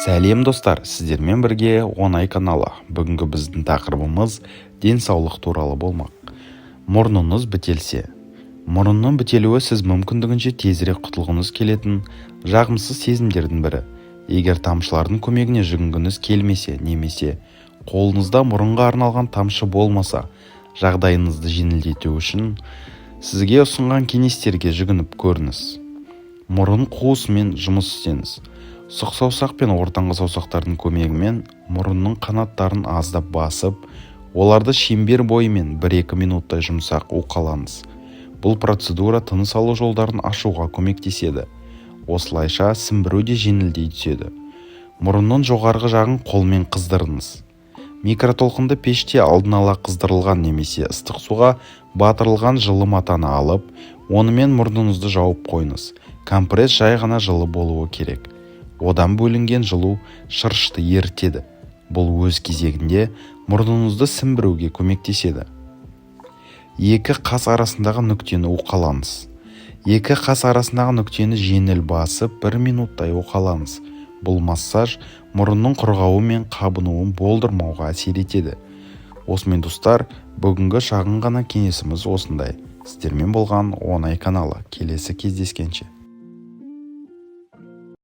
Сәлем достар, сіздермен бірге оңай каналы. Бүгінгі біздің тақырыбымыз денсаулық туралы болмақ. Мұрныңыз бітелсе. Мұрынның бітелуі сіз мүмкіндігінше тезірек құтылғыңыз келетін жағымсыз сезімдердің бірі. Егер тамшылардың көмегіне жүгінгіңіз келмесе, немесе қолыңызда мұрынға арналған тамшы болмаса, жағдайыңызды жеңілдету үшін сізге ұсынған кеңестерге жүгініп көріңіз. Мұрын қуысымен жұмыс істеңіз. Сұқ саусақ пен ортаңғы саусақтардың көмегімен мұрынның қанаттарын аздап басып, оларды шеңбер бойымен 1-2 минуттай жұмсақ уқалаңыз. Бұл процедура тыныс алу жолдарын ашуға көмектеседі. Осылайша сімбіру де жеңілдей түседі. Мұрынның жоғарғы жағын қолмен қыздырыңыз. Микротолқынды пеште алдын ала қыздырылған немесе ыстық суға батырылған жылы матаны алып, онымен мұрныңызды жауып қойыңыз. Компресс жай ғана жылы болуы керек. Одан бөлінген жылу шырышты ерітеді. Бұл өз кезегінде мұрныңызды сімбіруге көмектеседі. Екі қас арасындағы нүктені уқалаңыз. Екі қас арасындағы нүктені жеңіл басып 1 минуттай уқалаңыз. Бұл массаж мұрынның құрғауы мен қабынуын болдырмауға әсер етеді. Осымен достар, бүгінгі шағын ғана кеңесіміз осындай. Сіздермен болған оңай каналы. Келесі кездескенше.